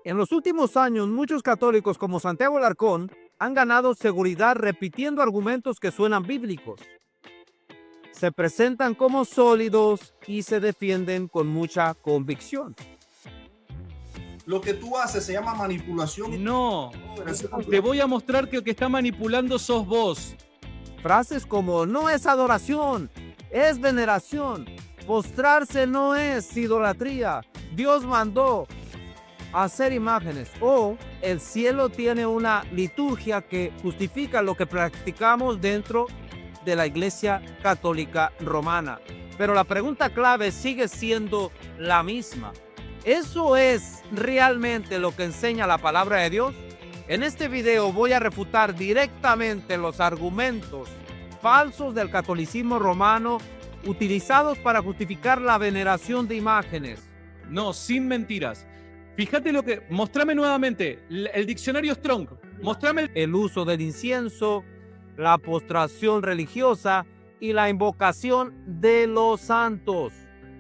En los últimos años, muchos católicos como Santiago Alarcón han ganado seguridad repitiendo argumentos que suenan bíblicos. Se presentan como sólidos y se defienden con mucha convicción. Lo que tú haces se llama manipulación. No, te voy a mostrar que el que está manipulando sos vos. Frases como no es adoración, es veneración. Postrarse no es idolatría. Dios mandó hacer imágenes. O el cielo tiene una liturgia que justifica lo que practicamos dentro de la Iglesia Católica Romana. Pero la pregunta clave sigue siendo la misma. ¿Eso es realmente lo que enseña la palabra de Dios? En este video voy a refutar directamente los argumentos falsos del catolicismo romano utilizados para justificar la veneración de imágenes. No, sin mentiras. Fíjate lo que... Mostrame nuevamente el diccionario Strong. Mostrame el uso del incienso, la postración religiosa y la invocación de los santos.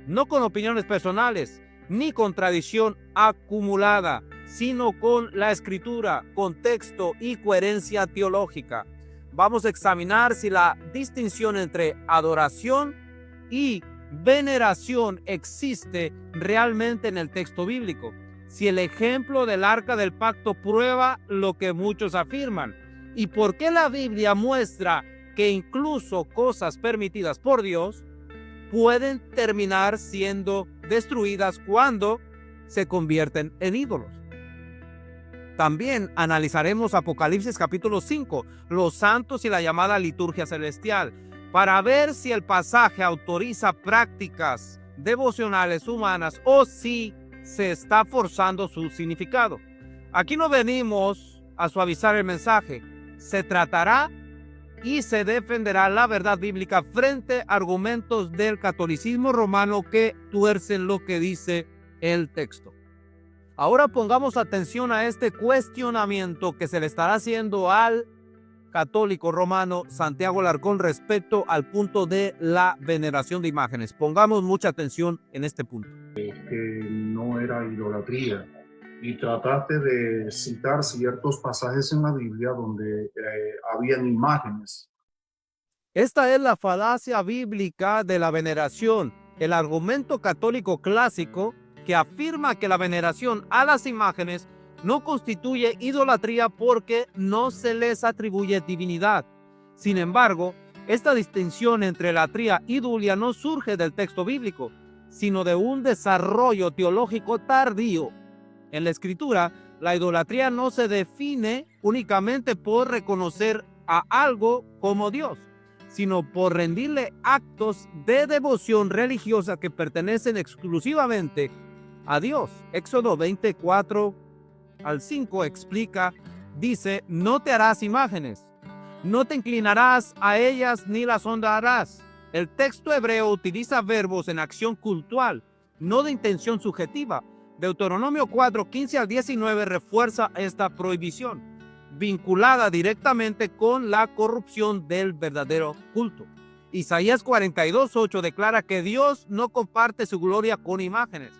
No con opiniones personales, ni con tradición acumulada, sino con la escritura, contexto y coherencia teológica. Vamos a examinar si la distinción entre adoración y veneración existe realmente en el texto bíblico. Si el ejemplo del arca del pacto prueba lo que muchos afirman. ¿Y por qué la Biblia muestra que incluso cosas permitidas por Dios pueden terminar siendo destruidas cuando se convierten en ídolos? También analizaremos Apocalipsis capítulo 5, los santos y la llamada liturgia celestial, para ver si el pasaje autoriza prácticas devocionales humanas o si se está forzando su significado. Aquí no venimos a suavizar el mensaje. Se tratará y se defenderá la verdad bíblica frente a argumentos del catolicismo romano que tuercen lo que dice el texto. Ahora pongamos atención a este cuestionamiento que se le estará haciendo al católico romano Santiago Alarcón respecto al punto de la veneración de imágenes. Pongamos mucha atención en este punto. Que no era idolatría, y trataste de citar ciertos pasajes en la Biblia donde habían imágenes. Esta es la falacia bíblica de la veneración, el argumento católico clásico que afirma que la veneración a las imágenes no constituye idolatría porque no se les atribuye divinidad. Sin embargo, esta distinción entre latría y idulia no surge del texto bíblico, sino de un desarrollo teológico tardío. En la Escritura, la idolatría no se define únicamente por reconocer a algo como Dios, sino por rendirle actos de devoción religiosa que pertenecen exclusivamente a Dios. Éxodo 24 al 5 explica, dice, no te harás imágenes, no te inclinarás a ellas ni las honrarás. El texto hebreo utiliza verbos en acción cultual, no de intención subjetiva. Deuteronomio 4, 15 al 19 refuerza esta prohibición, vinculada directamente con la corrupción del verdadero culto. Isaías 42, 8 declara que Dios no comparte su gloria con imágenes.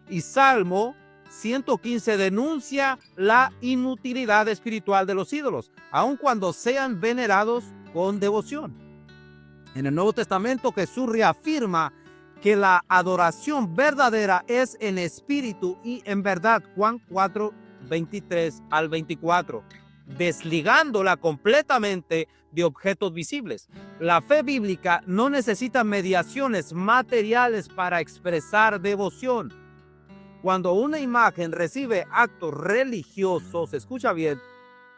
Y Salmo 115 denuncia la inutilidad espiritual de los ídolos, aun cuando sean venerados con devoción. En el Nuevo Testamento, Jesús reafirma que la adoración verdadera es en espíritu y en verdad. Juan 4, 23 al 24, desligándola completamente de objetos visibles. La fe bíblica no necesita mediaciones materiales para expresar devoción. Cuando una imagen recibe actos religiosos, escucha bien,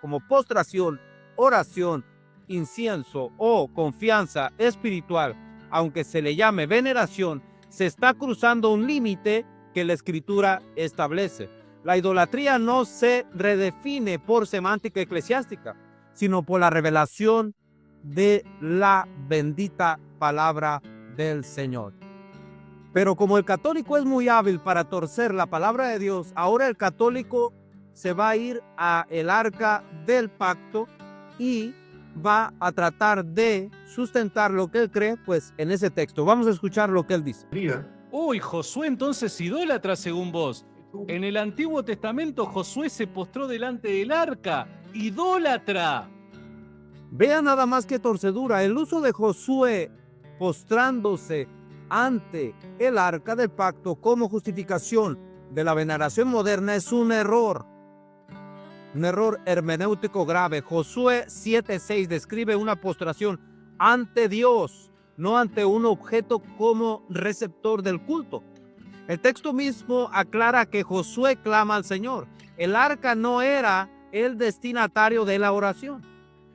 como postración, oración, incienso o confianza espiritual, aunque se le llame veneración, se está cruzando un límite que la Escritura establece. La idolatría no se redefine por semántica eclesiástica, sino por la revelación de la bendita palabra del Señor. Pero como el católico es muy hábil para torcer la palabra de Dios, ahora el católico se va a ir a el arca del pacto y va a tratar de sustentar lo que él cree, pues, en ese texto. Vamos a escuchar lo que él dice. Uy, Josué, entonces idólatra según vos. En el Antiguo Testamento Josué se postró delante del arca, idólatra. Vean nada más que torcedura. El uso de Josué postrándose ante el arca del pacto como justificación de la veneración moderna es un error hermenéutico grave. Josué 7:6 describe una postración ante Dios, no ante un objeto como receptor del culto. El texto mismo aclara que Josué clama al Señor. El arca no era el destinatario de la oración,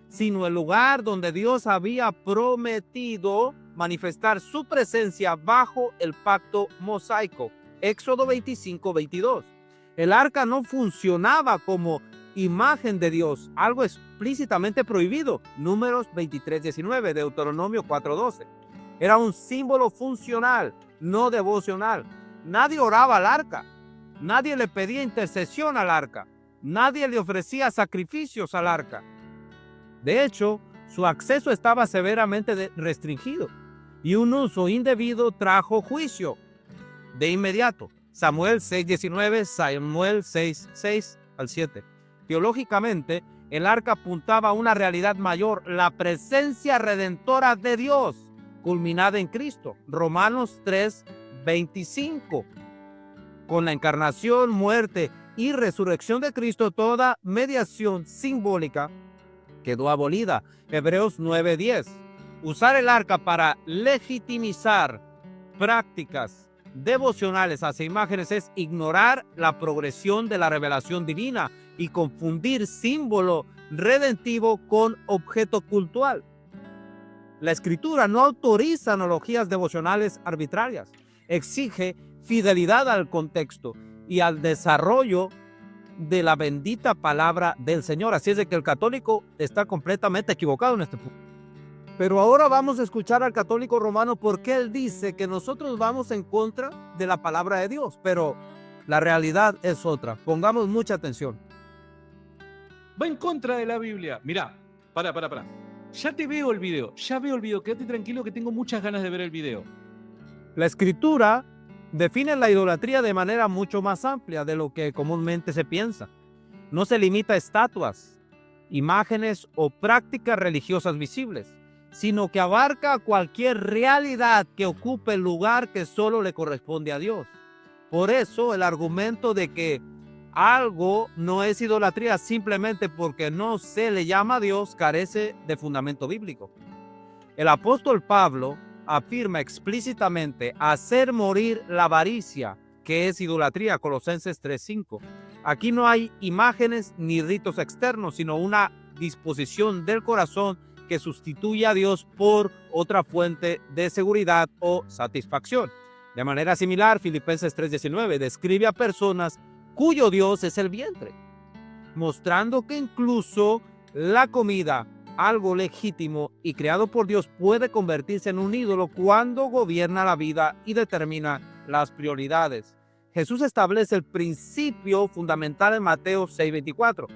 sino el lugar donde Dios había prometido manifestar su presencia bajo el pacto mosaico. Éxodo 25:22. El arca no funcionaba como imagen de Dios, algo explícitamente prohibido. Números 23:19, Deuteronomio 4:12. Era un símbolo funcional, no devocional. Nadie oraba al arca, nadie le pedía intercesión al arca, nadie le ofrecía sacrificios al arca. De hecho, su acceso estaba severamente restringido y un uso indebido trajo juicio de inmediato. Samuel 6:19, Samuel 6:6 al 7. Teológicamente, el arca apuntaba a una realidad mayor, la presencia redentora de Dios, culminada en Cristo. Romanos 3:25. Con la encarnación, muerte y resurrección de Cristo, toda mediación simbólica quedó abolida. Hebreos 9:10. Usar el arca para legitimizar prácticas devocionales hacia imágenes es ignorar la progresión de la revelación divina y confundir símbolo redentivo con objeto cultual. La Escritura no autoriza analogías devocionales arbitrarias, exige fidelidad al contexto y al desarrollo de la bendita palabra del Señor. Así es de que el católico está completamente equivocado en este punto. Pero ahora vamos a escuchar al católico romano porque él dice que nosotros vamos en contra de la palabra de Dios, pero la realidad es otra. Pongamos mucha atención. Va en contra de la Biblia. Mirá, para. Ya veo el video. Quédate tranquilo que tengo muchas ganas de ver el video. La Escritura define la idolatría de manera mucho más amplia de lo que comúnmente se piensa. No se limita a estatuas, imágenes o prácticas religiosas visibles, sino que abarca cualquier realidad que ocupe el lugar que solo le corresponde a Dios. Por eso el argumento de que algo no es idolatría simplemente porque no se le llama a Dios carece de fundamento bíblico. El apóstol Pablo afirma explícitamente hacer morir la avaricia, que es idolatría, Colosenses 3:5. Aquí no hay imágenes ni ritos externos, sino una disposición del corazón que sustituye a Dios por otra fuente de seguridad o satisfacción. De manera similar, Filipenses 3:19 describe a personas cuyo Dios es el vientre, mostrando que incluso la comida, algo legítimo y creado por Dios, puede convertirse en un ídolo cuando gobierna la vida y determina las prioridades. Jesús establece el principio fundamental en Mateo 6:24.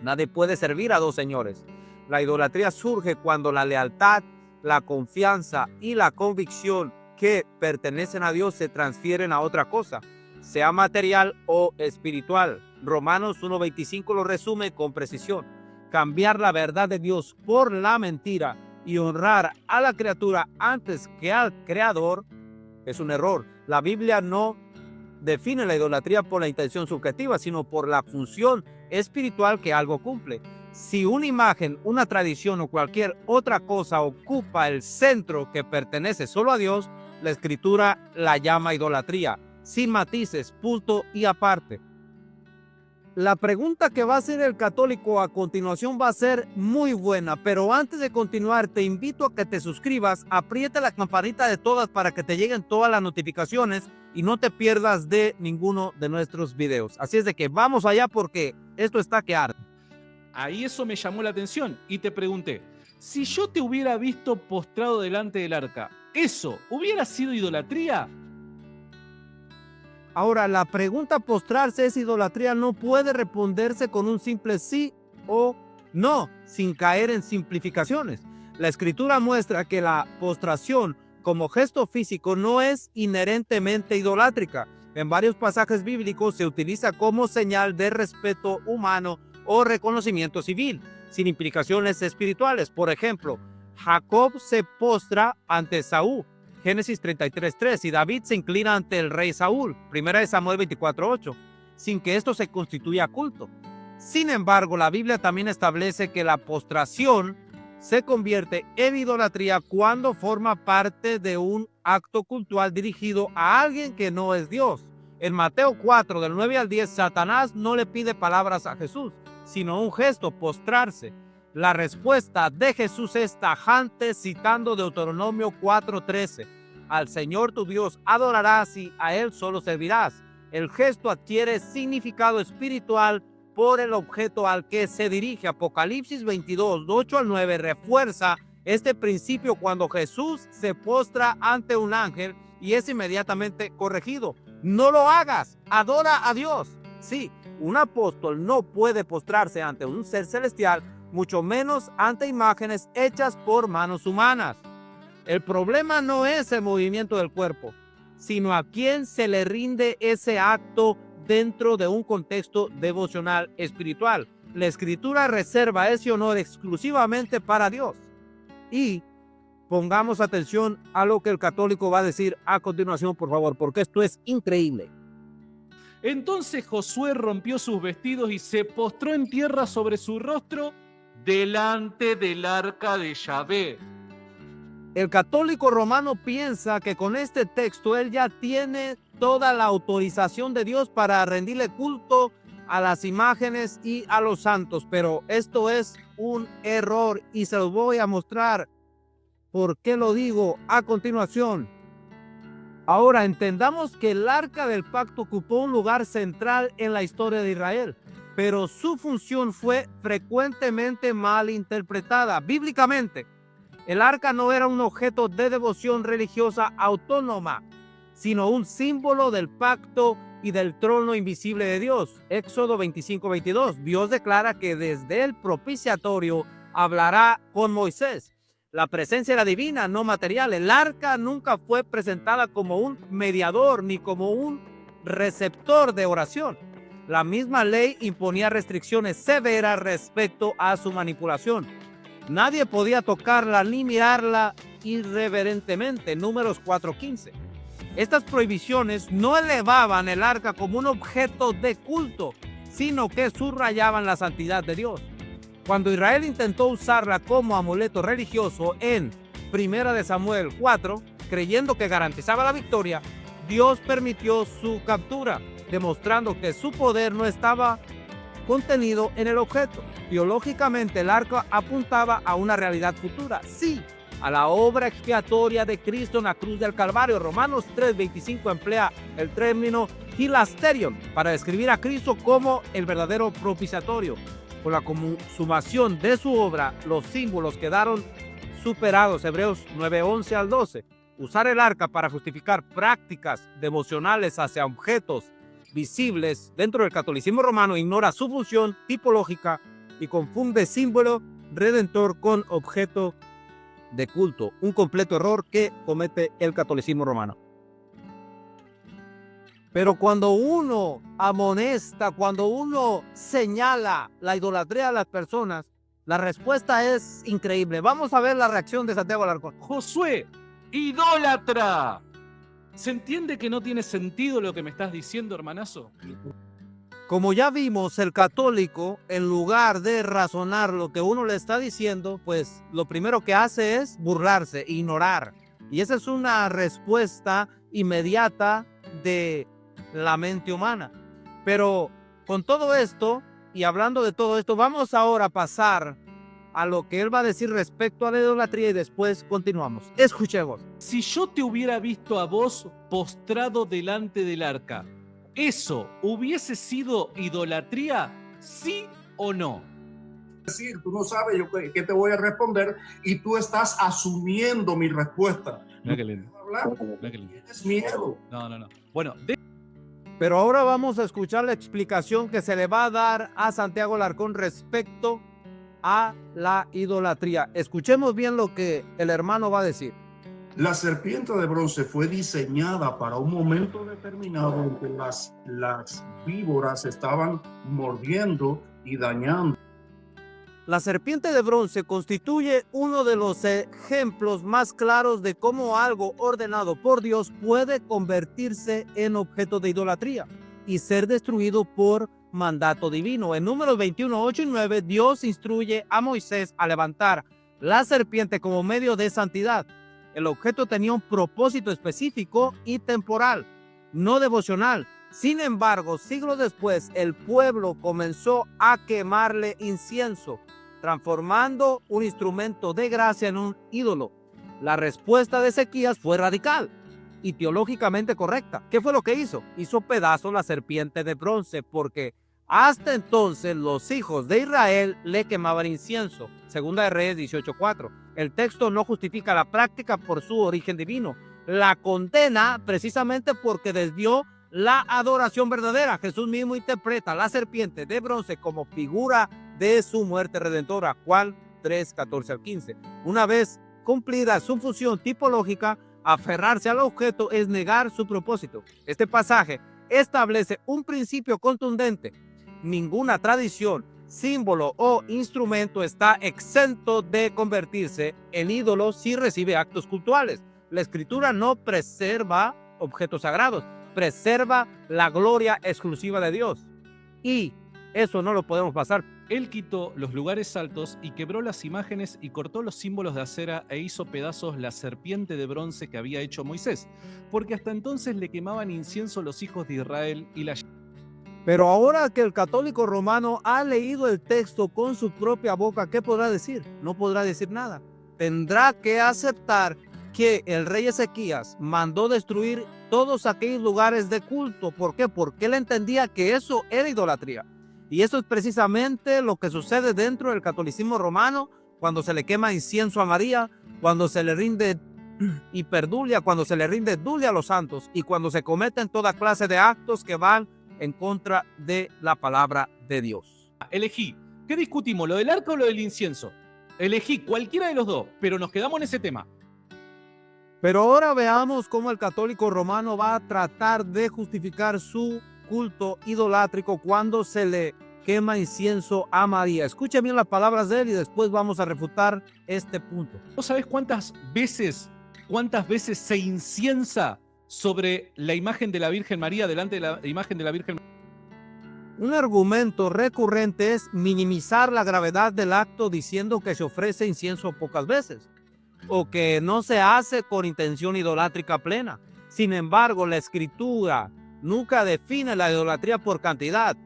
Nadie puede servir a dos señores. La idolatría surge cuando la lealtad, la confianza y la convicción que pertenecen a Dios se transfieren a otra cosa, sea material o espiritual. Romanos 1:25 lo resume con precisión. Cambiar la verdad de Dios por la mentira y honrar a la criatura antes que al Creador es un error. La Biblia no define la idolatría por la intención subjetiva, sino por la función espiritual que algo cumple. Si una imagen, una tradición o cualquier otra cosa ocupa el centro que pertenece solo a Dios, la Escritura la llama idolatría, sin matices, punto y aparte. La pregunta que va a hacer el católico a continuación va a ser muy buena, pero antes de continuar te invito a que te suscribas, aprieta la campanita de todas para que te lleguen todas las notificaciones y no te pierdas de ninguno de nuestros videos. Así es de que vamos allá porque esto está que arde. Ahí eso me llamó la atención y te pregunté, si yo te hubiera visto postrado delante del arca, ¿eso hubiera sido idolatría? Ahora, la pregunta postrarse es idolatría no puede responderse con un simple sí o no, sin caer en simplificaciones. La Escritura muestra que la postración como gesto físico no es inherentemente idolátrica. En varios pasajes bíblicos se utiliza como señal de respeto humano o reconocimiento civil, sin implicaciones espirituales. Por ejemplo, Jacob se postra ante Saúl, Génesis 33:3, y David se inclina ante el rey Saúl, 1 Samuel 24:8, sin que esto se constituya culto. Sin embargo, la Biblia también establece que la postración se convierte en idolatría cuando forma parte de un acto cultural dirigido a alguien que no es Dios. En Mateo 4, del 9 al 10, Satanás no le pide palabras a Jesús, sino un gesto, postrarse. La respuesta de Jesús es tajante, citando Deuteronomio 4:13. Al Señor tu Dios adorarás y a Él solo servirás. El gesto adquiere significado espiritual por el objeto al que se dirige. Apocalipsis 22, 8 al 9 refuerza este principio cuando Jesús se postra ante un ángel y es inmediatamente corregido. No lo hagas, adora a Dios. Sí, un apóstol no puede postrarse ante un ser celestial, mucho menos ante imágenes hechas por manos humanas. El problema no es el movimiento del cuerpo, sino a quién se le rinde ese acto dentro de un contexto devocional espiritual. La Escritura reserva ese honor exclusivamente para Dios. Y pongamos atención a lo que el católico va a decir a continuación, por favor, porque esto es increíble. Entonces Josué rompió sus vestidos y se postró en tierra sobre su rostro delante del arca de Yahvé. El católico romano piensa que con este texto él ya tiene toda la autorización de Dios para rendirle culto a las imágenes y a los santos, pero esto es un error y se los voy a mostrar por qué lo digo a continuación. Ahora entendamos que el arca del pacto ocupó un lugar central en la historia de Israel, pero su función fue frecuentemente mal interpretada bíblicamente. El arca no era un objeto de devoción religiosa autónoma, sino un símbolo del pacto y del trono invisible de Dios. Éxodo 25:22. Dios declara que desde el propiciatorio hablará con Moisés. La presencia era divina, no material. El arca nunca fue presentada como un mediador ni como un receptor de oración. La misma ley imponía restricciones severas respecto a su manipulación. Nadie podía tocarla ni mirarla irreverentemente. Números 4:15. Estas prohibiciones no elevaban el arca como un objeto de culto, sino que subrayaban la santidad de Dios. Cuando Israel intentó usarla como amuleto religioso en 1 Samuel 4, creyendo que garantizaba la victoria, Dios permitió su captura, demostrando que su poder no estaba contenido en el objeto. Teológicamente, el arca apuntaba a una realidad futura, sí, a la obra expiatoria de Cristo en la cruz del Calvario. Romanos 3:25 emplea el término hilasterion para describir a Cristo como el verdadero propiciatorio. Con la consumación de su obra, los símbolos quedaron superados. Hebreos 9:11 al 12. Usar el arca para justificar prácticas devocionales hacia objetos visibles dentro del catolicismo romano ignora su función tipológica y confunde símbolo redentor con objeto de culto, un completo error que comete el catolicismo romano. Pero cuando uno amonesta, cuando uno señala la idolatría de las personas, la respuesta es increíble. Vamos a ver la reacción de Santiago Alarcón. Josué, idólatra. ¿Se entiende que no tiene sentido lo que me estás diciendo, hermanazo? Como ya vimos, el católico, en lugar de razonar lo que uno le está diciendo, pues lo primero que hace es burlarse, ignorar. Y esa es una respuesta inmediata de la mente humana. Pero con todo esto, y hablando de todo esto, vamos ahora a pasar a lo que él va a decir respecto a la idolatría y después continuamos. Escuchemos. Si yo te hubiera visto a vos postrado delante del arca, ¿eso hubiese sido idolatría? ¿Sí o no? Es decir, tú no sabes yo qué te voy a responder y tú estás asumiendo mi respuesta. Mira qué lindo. Mira qué lindo. Tienes miedo. No. Bueno, Pero ahora vamos a escuchar la explicación que se le va a dar a Santiago Alarcón respecto a la idolatría. Escuchemos bien lo que el hermano va a decir. La serpiente de bronce fue diseñada para un momento determinado en que las víboras estaban mordiendo y dañando. La serpiente de bronce constituye uno de los ejemplos más claros de cómo algo ordenado por Dios puede convertirse en objeto de idolatría y ser destruido por mandato divino. En Números 21, 8 y 9, Dios instruye a Moisés a levantar la serpiente como medio de santidad. El objeto tenía un propósito específico y temporal, no devocional. Sin embargo, siglos después, el pueblo comenzó a quemarle incienso, transformando un instrumento de gracia en un ídolo. La respuesta de Ezequías fue radical y teológicamente correcta. ¿Qué fue lo que hizo? Hizo pedazos la serpiente de bronce, porque hasta entonces los hijos de Israel le quemaban incienso. Segunda de Reyes 18:4. El texto no justifica la práctica por su origen divino. La condena precisamente porque desvió la adoración verdadera. Jesús mismo interpreta la serpiente de bronce como figura de su muerte redentora. Juan 3, 14 al 15. Una vez cumplida su función tipológica, aferrarse al objeto es negar su propósito. Este pasaje establece un principio contundente. Ninguna tradición, símbolo o instrumento está exento de convertirse en ídolo si recibe actos cultuales. La Escritura no preserva objetos sagrados, preserva la gloria exclusiva de Dios. Y eso no lo podemos pasar. Él quitó los lugares altos y quebró las imágenes y cortó los símbolos de acera e hizo pedazos la serpiente de bronce que había hecho Moisés, porque hasta entonces le quemaban incienso los hijos de Israel y la... Pero ahora que el católico romano ha leído el texto con su propia boca, ¿qué podrá decir? No podrá decir nada. Tendrá que aceptar que el rey Ezequías mandó destruir todos aquellos lugares de culto. ¿Por qué? Porque él entendía que eso era idolatría. Y eso es precisamente lo que sucede dentro del catolicismo romano, cuando se le quema incienso a María, cuando se le rinde hiperdulia, cuando se le rinde dulia a los santos y cuando se cometen toda clase de actos que van en contra de la palabra de Dios. Elegí. ¿Qué discutimos? ¿Lo del arca o lo del incienso? Elegí cualquiera de los dos, pero nos quedamos en ese tema. Pero ahora veamos cómo el católico romano va a tratar de justificar su culto idolátrico cuando se le quema incienso a María. Escuchen bien las palabras de él y después vamos a refutar este punto. ¿Vos sabés cuántas veces se inciensa sobre la imagen de la Virgen María, delante de la imagen de la Virgen María? Un argumento recurrente es minimizar la gravedad del acto diciendo que se ofrece incienso pocas veces o que no se hace con intención idolátrica plena. Sin embargo, la Escritura nunca define la idolatría por cantidad.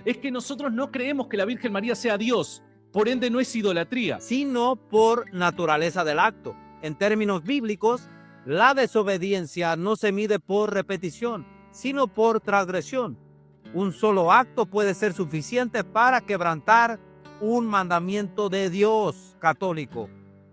Es que nosotros no creemos que la Virgen María sea Dios, por ende no es idolatría, sino por naturaleza del acto. En términos bíblicos, la desobediencia no se mide por repetición, sino por transgresión. Un solo acto puede ser suficiente para quebrantar un mandamiento de Dios católico.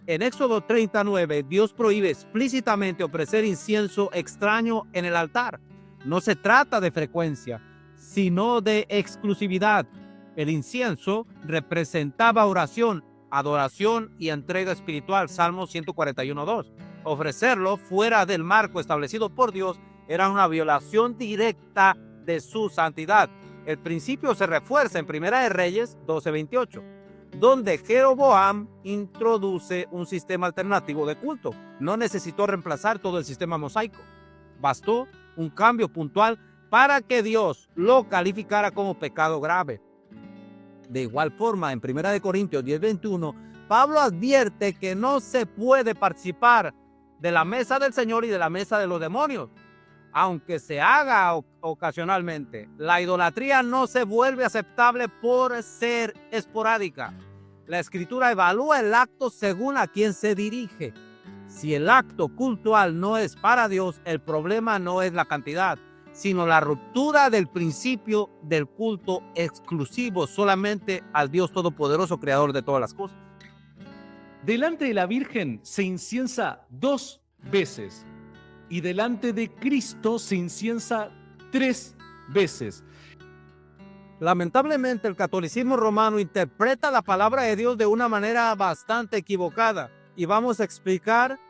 En Éxodo 39, Dios prohíbe explícitamente ofrecer incienso extraño en el altar. No se trata de frecuencia, sino de exclusividad. El incienso representaba oración, adoración y entrega espiritual. Salmo 141:2. Ofrecerlo fuera del marco establecido por Dios era una violación directa de su santidad. El principio se refuerza en Primera de Reyes 12:28, donde Jeroboam introduce un sistema alternativo de culto. No necesitó reemplazar todo el sistema mosaico. Bastó un cambio puntual para que Dios lo calificara como pecado grave. De igual forma, en 1 Corintios 10:21, Pablo advierte que no se puede participar de la mesa del Señor y de la mesa de los demonios, aunque se haga ocasionalmente. La idolatría no se vuelve aceptable por ser esporádica. La Escritura evalúa el acto según a quien se dirige. Si el acto cultual no es para Dios, el problema no es la cantidad, sino la ruptura del principio del culto exclusivo solamente al Dios Todopoderoso, Creador de todas las cosas. Delante de la Virgen se inciensa 2 veces y delante de Cristo se inciensa 3 veces. Lamentablemente, el catolicismo romano interpreta la palabra de Dios de una manera bastante equivocada y vamos a explicar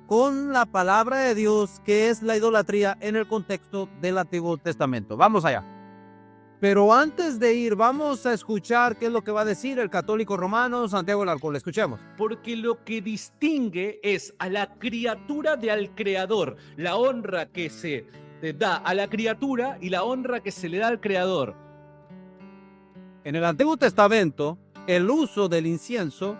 con la palabra de Dios, que es la idolatría en el contexto del Antiguo Testamento. Vamos allá. Pero antes de ir, vamos a escuchar qué es lo que va a decir el católico romano Santiago el Alcohol. Escuchemos. Porque lo que distingue es a la criatura de al creador, la honra que se da a la criatura y la honra que se le da al creador. En el Antiguo Testamento, el uso del incienso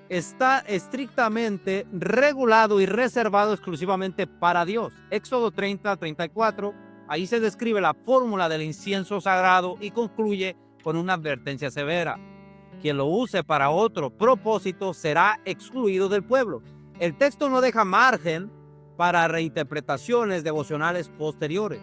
está estrictamente regulado y reservado exclusivamente para Dios. Éxodo 30:34, ahí se describe la fórmula del incienso sagrado y concluye con una advertencia severa. Quien lo use para otro propósito será excluido del pueblo. El texto no deja margen para reinterpretaciones devocionales posteriores.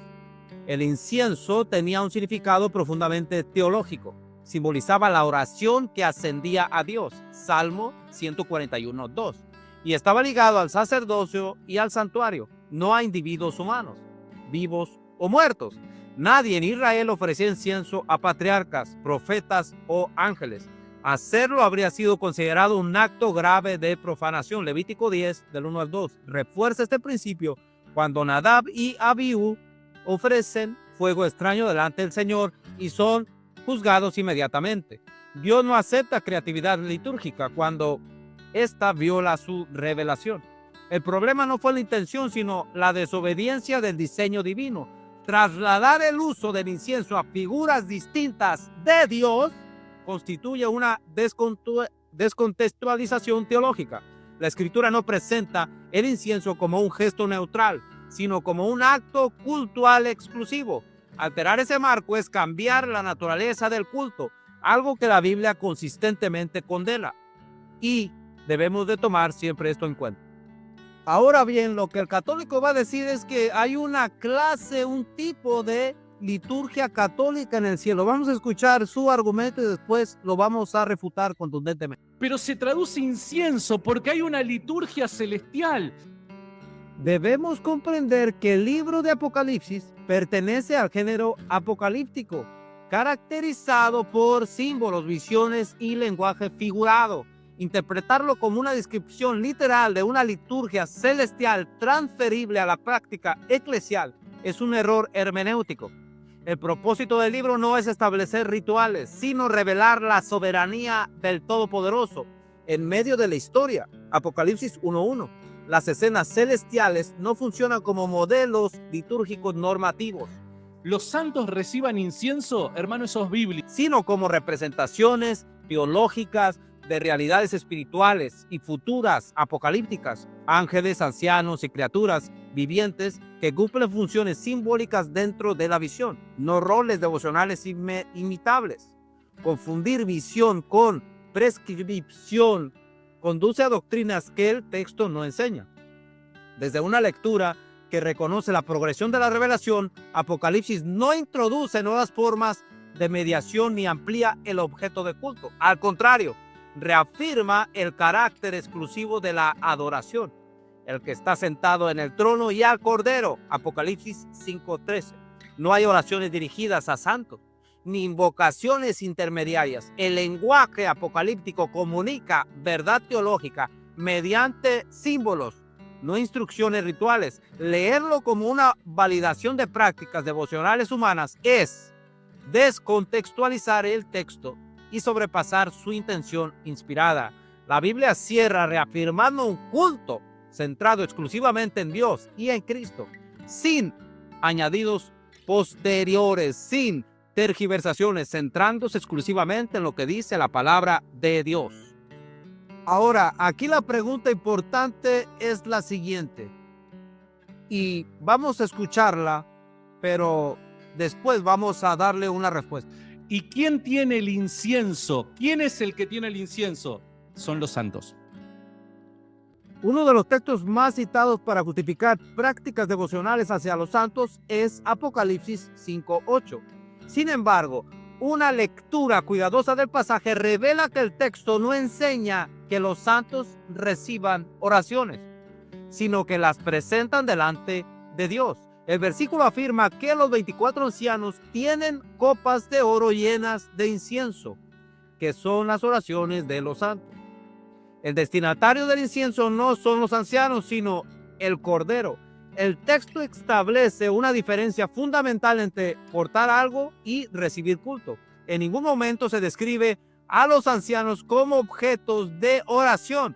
El incienso tenía un significado profundamente teológico. Simbolizaba la oración que ascendía a Dios, Salmo 141:2, y estaba ligado al sacerdocio y al santuario, no a individuos humanos, vivos o muertos. Nadie en Israel ofrecía incienso a patriarcas, profetas o ángeles. Hacerlo habría sido considerado un acto grave de profanación. Levítico 10, del 1 al 2, refuerza este principio cuando Nadab y Abiú ofrecen fuego extraño delante del Señor y son juzgados inmediatamente. Dios no acepta creatividad litúrgica cuando ésta viola su revelación. El problema no fue la intención, sino la desobediencia del diseño divino. Trasladar el uso del incienso a figuras distintas de Dios constituye una descontextualización teológica. La Escritura no presenta el incienso como un gesto neutral, sino como un acto cultual exclusivo. Alterar ese marco es cambiar la naturaleza del culto, algo que la Biblia consistentemente condena. Y debemos de tomar siempre esto en cuenta. Ahora bien, lo que el católico va a decir es que hay una clase, un tipo de liturgia católica en el cielo. Vamos a escuchar su argumento y después lo vamos a refutar contundentemente. Pero se traduce incienso porque hay una liturgia celestial. Debemos comprender que el libro de Apocalipsis pertenece al género apocalíptico, caracterizado por símbolos, visiones y lenguaje figurado. Interpretarlo como una descripción literal de una liturgia celestial transferible a la práctica eclesial es un error hermenéutico. El propósito del libro no es establecer rituales, sino revelar la soberanía del Todopoderoso en medio de la historia. Apocalipsis 1:1. Las escenas celestiales no funcionan como modelos litúrgicos normativos. Los santos reciban incienso, hermano, eso es bíblico. Sino como representaciones teológicas de realidades espirituales y futuras apocalípticas. Ángeles, ancianos y criaturas vivientes que cumplen funciones simbólicas dentro de la visión, no roles devocionales imitables. Confundir visión con prescripción conduce a doctrinas que el texto no enseña. Desde una lectura que reconoce la progresión de la revelación, Apocalipsis no introduce nuevas formas de mediación ni amplía el objeto de culto. Al contrario, reafirma el carácter exclusivo de la adoración, el que está sentado en el trono y al Cordero. Apocalipsis 5:13. No hay oraciones dirigidas a santos, ni invocaciones intermediarias. El lenguaje apocalíptico comunica verdad teológica mediante símbolos, no instrucciones rituales. Leerlo como una validación de prácticas devocionales humanas es descontextualizar el texto y sobrepasar su intención inspirada. La Biblia cierra reafirmando un culto centrado exclusivamente en Dios y en Cristo, sin añadidos posteriores, sin tergiversaciones, centrándose exclusivamente en lo que dice la palabra de Dios. Ahora, aquí la pregunta importante es la siguiente, y vamos a escucharla, pero después vamos a darle una respuesta. ¿Y quién tiene el incienso? ¿Quién es el que tiene el incienso? Son los santos. Uno de los textos más citados para justificar prácticas devocionales hacia los santos es Apocalipsis 5:8. Sin embargo, una lectura cuidadosa del pasaje revela que el texto no enseña que los santos reciban oraciones, sino que las presentan delante de Dios. El versículo afirma que los 24 ancianos tienen copas de oro llenas de incienso, que son las oraciones de los santos. El destinatario del incienso no son los ancianos, sino el Cordero. El texto establece una diferencia fundamental entre portar algo y recibir culto. En ningún momento se describe a los ancianos como objetos de oración,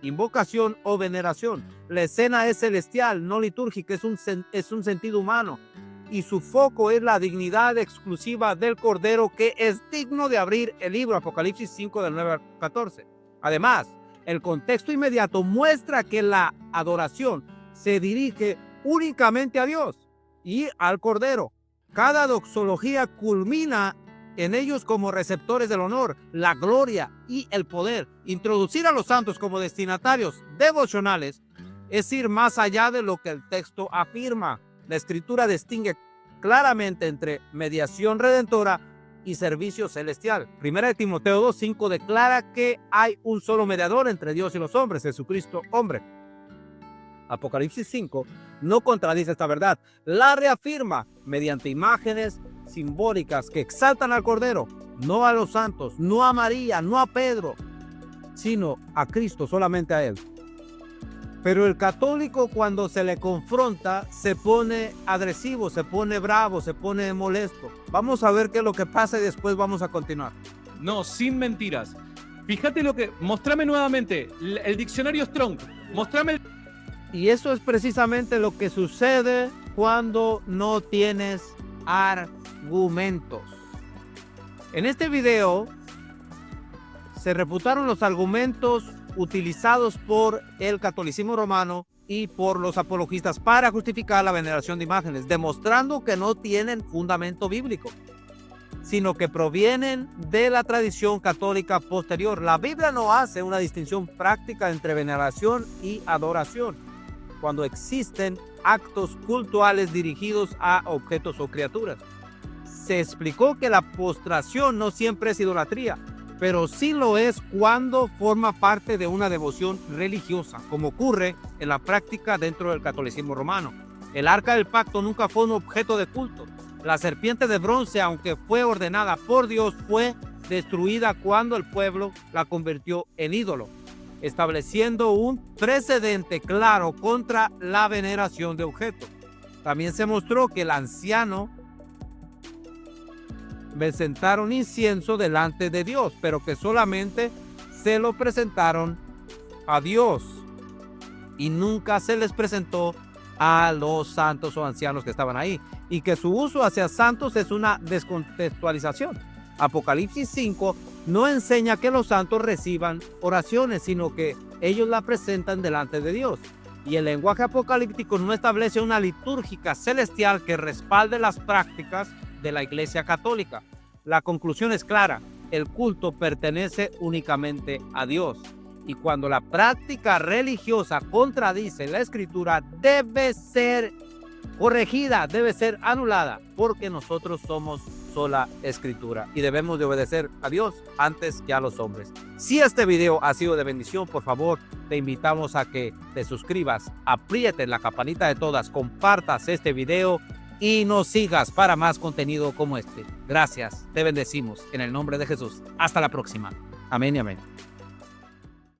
invocación o veneración. La escena es celestial, no litúrgica, es un sentido humano, y su foco es la dignidad exclusiva del Cordero, que es digno de abrir el libro Apocalipsis 5 del 9 al 14. Además, el contexto inmediato muestra que la adoración se dirige únicamente a Dios y al Cordero. Cada doxología culmina en ellos como receptores del honor, la gloria y el poder. Introducir a los santos como destinatarios devocionales es ir más allá de lo que el texto afirma. La Escritura distingue claramente entre mediación redentora y servicio celestial. 1 Timoteo 2:5 declara que hay un solo mediador entre Dios y los hombres, Jesucristo hombre. Apocalipsis 5 no contradice esta verdad, la reafirma mediante imágenes simbólicas que exaltan al Cordero, no a los santos, no a María, no a Pedro, sino a Cristo, solamente a Él. Pero el católico, cuando se le confronta, se pone agresivo, se pone bravo, se pone molesto. Vamos a ver qué es lo que pasa y después vamos a continuar. No, sin mentiras. Fíjate lo que... Mostrame nuevamente el diccionario Strong. Mostrame el... Y eso es precisamente lo que sucede cuando no tienes argumentos. En este video se refutaron los argumentos utilizados por el catolicismo romano y por los apologistas para justificar la veneración de imágenes, demostrando que no tienen fundamento bíblico, sino que provienen de la tradición católica posterior. La Biblia no hace una distinción práctica entre veneración y adoración cuando existen actos cultuales dirigidos a objetos o criaturas. Se explicó que la postración no siempre es idolatría, pero sí lo es cuando forma parte de una devoción religiosa, como ocurre en la práctica dentro del catolicismo romano. El arca del pacto nunca fue un objeto de culto. La serpiente de bronce, aunque fue ordenada por Dios, fue destruida cuando el pueblo la convirtió en ídolo, estableciendo un precedente claro contra la veneración de objetos. También se mostró que el anciano presentaron incienso delante de Dios, pero que solamente se lo presentaron a Dios y nunca se les presentó a los santos o ancianos que estaban ahí, y que su uso hacia santos es una descontextualización. Apocalipsis 5 no enseña que los santos reciban oraciones, sino que ellos la presentan delante de Dios. Y el lenguaje apocalíptico no establece una litúrgica celestial que respalde las prácticas de la Iglesia Católica. La conclusión es clara: el culto pertenece únicamente a Dios. Y cuando la práctica religiosa contradice la Escritura, debe ser corregida, debe ser anulada, porque nosotros somos sola Escritura y debemos de obedecer a Dios antes que a los hombres. Si este video ha sido de bendición, por favor, te invitamos a que te suscribas, aprietes la campanita de todas, compartas este video y nos sigas para más contenido como este. Gracias, te bendecimos en el nombre de Jesús. Hasta la próxima. Amén y amén.